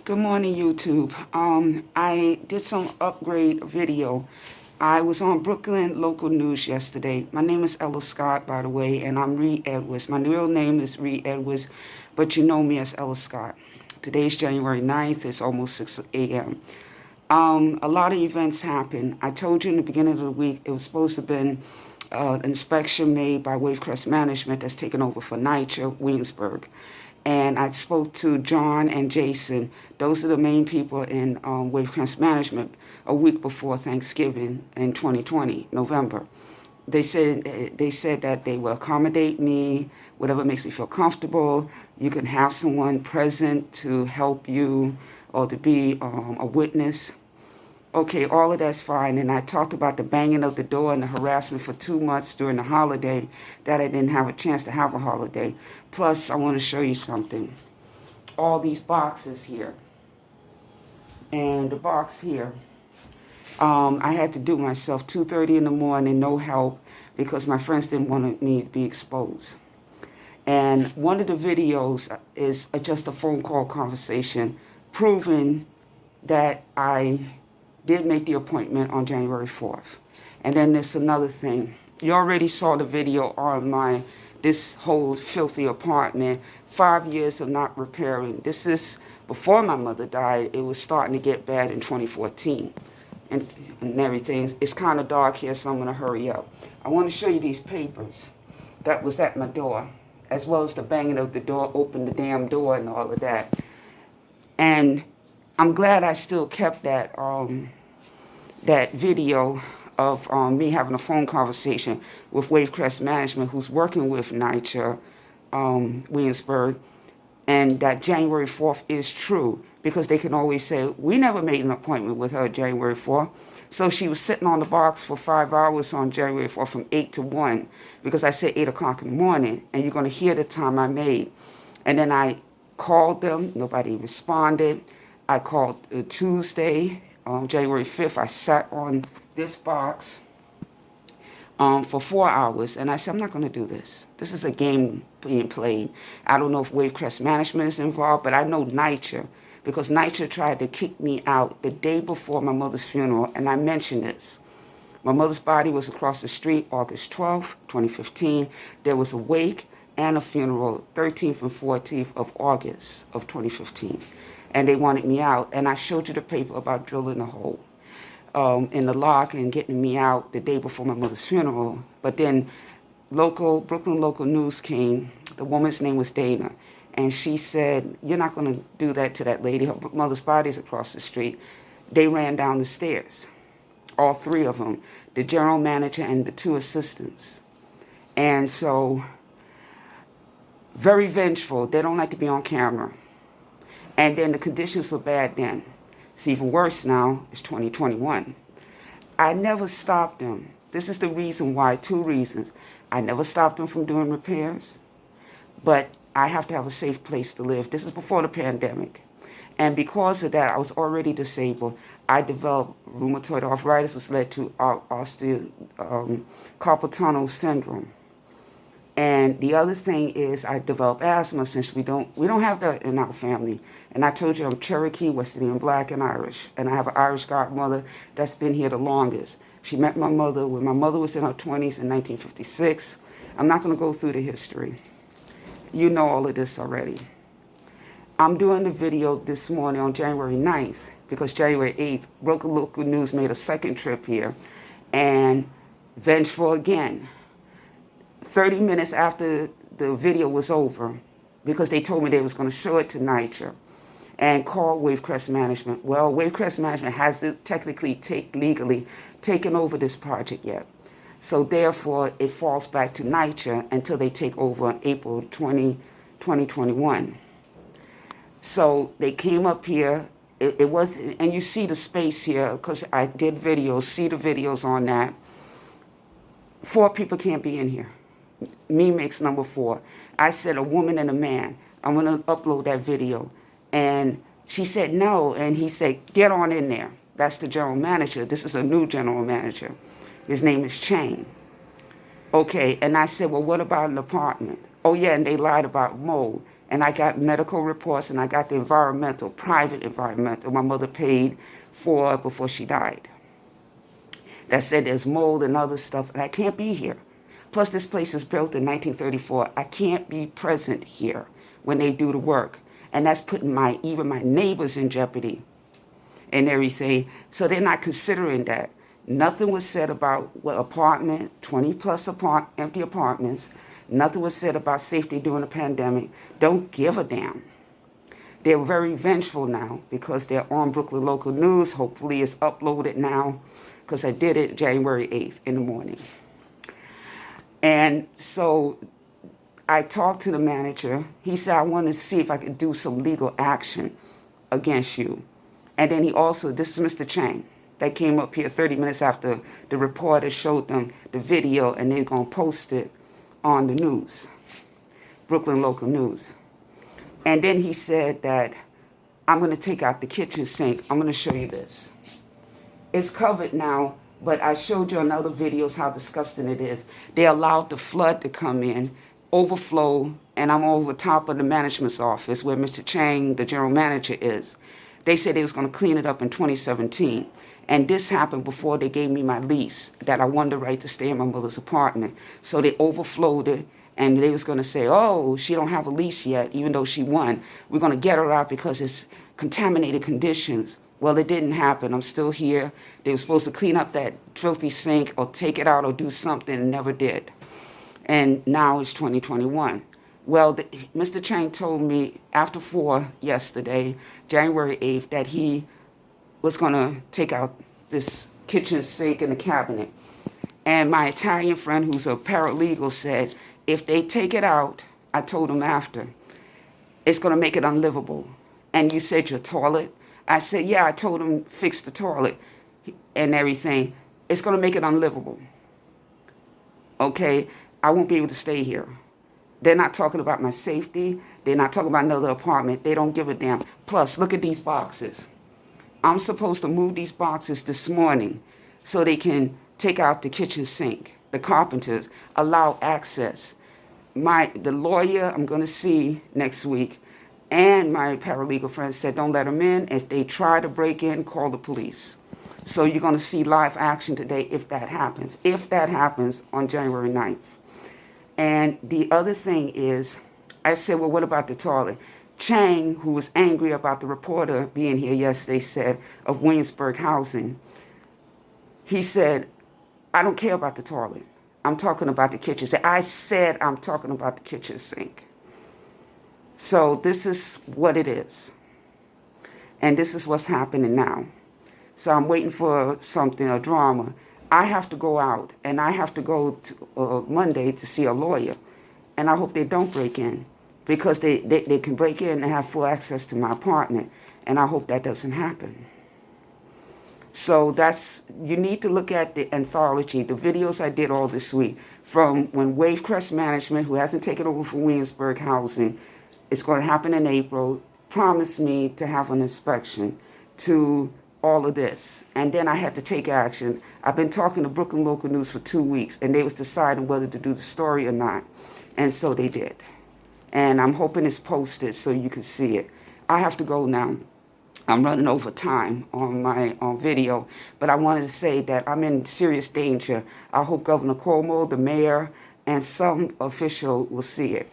Good morning, YouTube. I did some upgrade video. I was on Brooklyn local news yesterday. My name is Ella Scott, by the way, and I'm Reed Edwards. My real name is Reed Edwards, but you know me as Ella Scott. Today's January 9th. It's almost 6 a.m. A lot of events happened. I told you in the beginning of the week it was supposed to have been an inspection made by Wavecrest Management that's taken over for NYCHA, Williamsburg. And I spoke to John and Jason. Those are the main people in Wavecrest Management a week before Thanksgiving in 2020, November. They said that they will accommodate me, whatever makes me feel comfortable. You can have someone present to help you or to be a witness. Okay, all of that's fine. And I talked about the banging of the door and the harassment for 2 months during the holiday that I didn't have a chance to have a holiday. Plus, I want to show you something. All these boxes here and the box here. I had to do myself 2:30 in the morning, no help, because my friends didn't want me to be exposed. And one of the videos is just a phone call conversation proving that I did make the appointment on January 4th. And then there's another thing. You already saw the video on this whole filthy apartment, 5 years of not repairing. This is before my mother died. It was starting to get bad in 2014 and everything. It's kind of dark here, so I'm going to hurry up. I want to show you these papers that was at my door, as well as the banging of the door, open the damn door and all of that. And I'm glad I still kept that video of me having a phone conversation with Wavecrest Management, who's working with NYCHA, Williamsburg, and that January 4th is true, because they can always say, we never made an appointment with her January 4th. So she was sitting on the box for 5 hours on January 4th from 8 to 1, because I said 8 o'clock in the morning, and you're going to hear the time I made. And then I called them. Nobody responded. I called Tuesday, January 5th. I sat on this box for 4 hours, and I said, I'm not going to do this. This is a game being played. I don't know if Wavecrest Management is involved, but I know NYCHA, because NYCHA tried to kick me out the day before my mother's funeral, and I mentioned this. My mother's body was across the street August 12th, 2015. There was a wake and a funeral 13th and 14th of August of 2015. And they wanted me out, and I showed you the paper about drilling a hole in the lock and getting me out the day before my mother's funeral. But then Brooklyn local news came. The woman's name was Dana, and she said, you're not going to do that to that lady. Her mother's body's across the street. They ran down the stairs, all three of them, the general manager and the two assistants. And so, very vengeful. They don't like to be on camera. And then the conditions were bad then. It's even worse now. It's 2021. I never stopped them. This is the reason why, two reasons. I never stopped them from doing repairs, but I have to have a safe place to live. This is before the pandemic. And because of that, I was already disabled. I developed rheumatoid arthritis, which led to carpal tunnel syndrome. And the other thing is I developed asthma, since we don't have that in our family. And I told you I'm Cherokee, West Indian, Black, and Irish. And I have an Irish godmother that's been here the longest. She met my mother when my mother was in her 20s in 1956. I'm not going to go through the history. You know all of this already. I'm doing the video this morning on January 9th, because January 8th, Brooklyn Local News made a second trip here. And vengeful again. 30 minutes after the video was over, because they told me they was going to show it to NYCHA, and call Wavecrest Management. Well, Wavecrest Management hasn't technically legally taken over this project yet. So therefore, it falls back to NYCHA until they take over on April 2021. So they came up here. It was, and you see the space here, because I did videos, see the videos on that. 4 people can't be in here. Me makes number 4. I said a woman and a man. I'm going to upload that video. And she said no. And he said, get on in there. That's the general manager. This is a new general manager. His name is Chang. Okay. And I said, well, what about an apartment? Oh, yeah. And they lied about mold. And I got medical reports, and I got the environmental, private environmental, my mother paid for before she died, that said there's mold and other stuff, and I can't be here. Plus, this place is built in 1934. I can't be present here when they do the work. And that's putting even my neighbors in jeopardy and everything. So they're not considering that. Nothing was said about apartment, 20 plus empty apartments. Nothing was said about safety during the pandemic. Don't give a damn. They're very vengeful now because they're on Brooklyn Local News. Hopefully it's uploaded now because I did it January 8th in the morning. And so I talked to the manager. He said, I want to see if I could do some legal action against you. And then he also, this is Mr. Chang, that came up here 30 minutes after the reporter showed them the video, and they're going to post it on the news, Brooklyn Local News. And then he said that I'm going to take out the kitchen sink. I'm going to show you this. It's covered now, but I showed you in other videos how disgusting it is. They allowed the flood to come in, overflow, and I'm over top of the management's office where Mr. Chang, the general manager, is. They said they was going to clean it up in 2017. And this happened before they gave me my lease, that I won the right to stay in my mother's apartment. So they overflowed it, and they was going to say, oh, she don't have a lease yet, even though she won. We're going to get her out because it's contaminated conditions. Well, it didn't happen. I'm still here. They were supposed to clean up that filthy sink or take it out or do something, and never did. And now it's 2021. Well, Mr. Chang told me after 4 yesterday, January 8th, that he was going to take out this kitchen sink and the cabinet. And my Italian friend, who's a paralegal, said, if they take it out, I told him after, it's going to make it unlivable. And you said your toilet? I said, yeah, I told him fix the toilet and everything. It's going to make it unlivable. Okay? I won't be able to stay here. They're not talking about my safety. They're not talking about another apartment. They don't give a damn. Plus, look at these boxes. I'm supposed to move these boxes this morning so they can take out the kitchen sink. The carpenters allow access. The lawyer I'm going to see next week and my paralegal friend said don't let them in. If they try to break in, call the police. So you're going to see live action today if that happens. If that happens on January 9th. And the other thing is, I said, well, what about the toilet? Chang, who was angry about the reporter being here yesterday, said, of Williamsburg Housing, he said, I don't care about the toilet. I'm talking about the kitchen sink. I said I'm talking about the kitchen sink. So this is what it is. And this is what's happening now. So I'm waiting for something, a drama. I have to go out, and I have to go to, Monday to see a lawyer. And I hope they don't break in, because they can break in and have full access to my apartment. And I hope that doesn't happen. So you need to look at the anthology, the videos I did all this week, from when Wavecrest Management, who hasn't taken over from Williamsburg Housing, it's going to happen in April, promised me to have an inspection, to all of this. And then I had to take action. I've been talking to Brooklyn Local News for 2 weeks, and they was deciding whether to do the story or not. And so they did. And I'm hoping it's posted so you can see it. I have to go now. I'm running over time on my video, but I wanted to say that I'm in serious danger. I hope Governor Cuomo, the mayor, and some official will see it.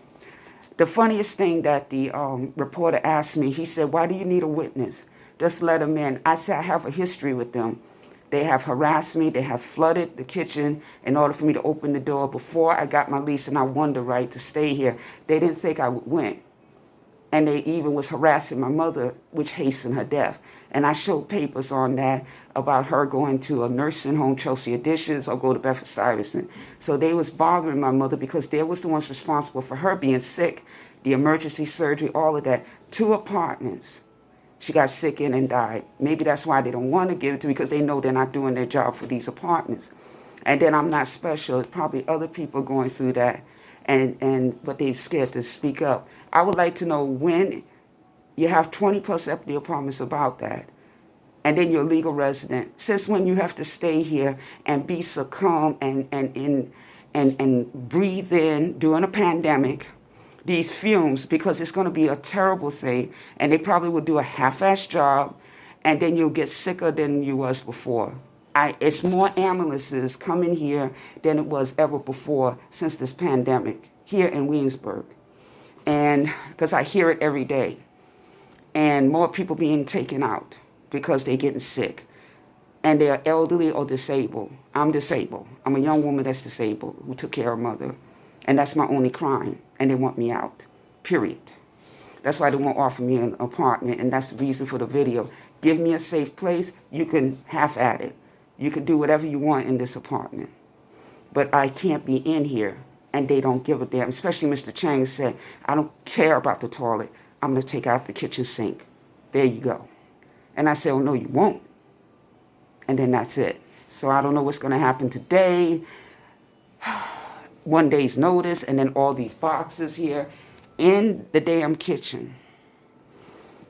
The funniest thing that the reporter asked me, he said, why do you need a witness? Just let them in. I said, I have a history with them. They have harassed me. They have flooded the kitchen in order for me to open the door before I got my lease, and I won the right to stay here. They didn't think I would win. And they even was harassing my mother, which hastened her death. And I showed papers on that about her going to a nursing home, Chelsea Additions, or go to Bedford-Stuyvesant. So they was bothering my mother because they was the ones responsible for her being sick, the emergency surgery, all of that. 2 apartments she got sick in and died. Maybe that's why they don't want to give it to me, because they know they're not doing their job for these apartments. And then I'm not special. Probably other people going through that, but they're scared to speak up. I would like to know when you have 20 plus empty apartments about that, and then you're a legal resident. Since when you have to stay here and be succumb and breathe in during a pandemic, these fumes, because it's going to be a terrible thing, and they probably will do a half-assed job, and then you'll get sicker than you was before. It's more ambulances coming here than it was ever before since this pandemic here in Williamsburg, and because I hear it every day, and more people being taken out because they're getting sick, and they're elderly or disabled. I'm disabled. I'm a young woman that's disabled who took care of her mother, and that's my only crime, and they want me out, period. That's why they won't offer me an apartment, and that's the reason for the video. Give me a safe place. You can half at it. You can do whatever you want in this apartment. But I can't be in here, and they don't give a damn. Especially Mr. Chang said, I don't care about the toilet. I'm going to take out the kitchen sink. There you go. And I said, oh, no, you won't. And then that's it. So I don't know what's going to happen today. One day's notice, and then all these boxes here in the damn kitchen.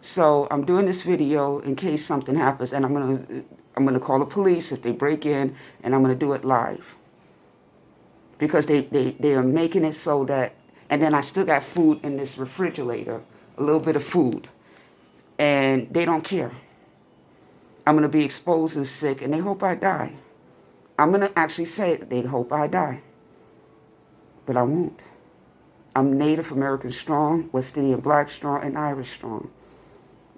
So I'm doing this video in case something happens, and I'm gonna call the police if they break in, and I'm gonna do it live. Because they are making it so that, and then I still got food in this refrigerator, a little bit of food, and they don't care. I'm gonna be exposed and sick, and they hope I die. I'm gonna actually say it, they hope I die. But I won't. I'm Native American strong, West Indian Black strong, and Irish strong.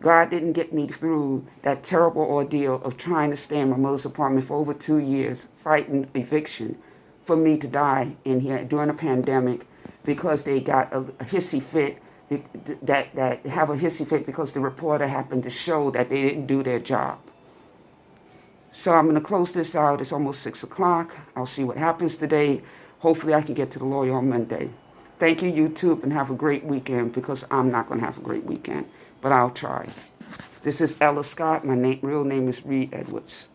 God didn't get me through that terrible ordeal of trying to stay in my mother's apartment for over 2 years, fighting eviction, for me to die in here during a pandemic because they got a hissy fit, that have a hissy fit because the reporter happened to show that they didn't do their job. So I'm going to close this out. It's almost 6 o'clock. I'll see what happens today. Hopefully I can get to the lawyer on Monday. Thank you, YouTube, and have a great weekend, because I'm not going to have a great weekend, but I'll try. This is Ella Scott. My real name is Reed Edwards.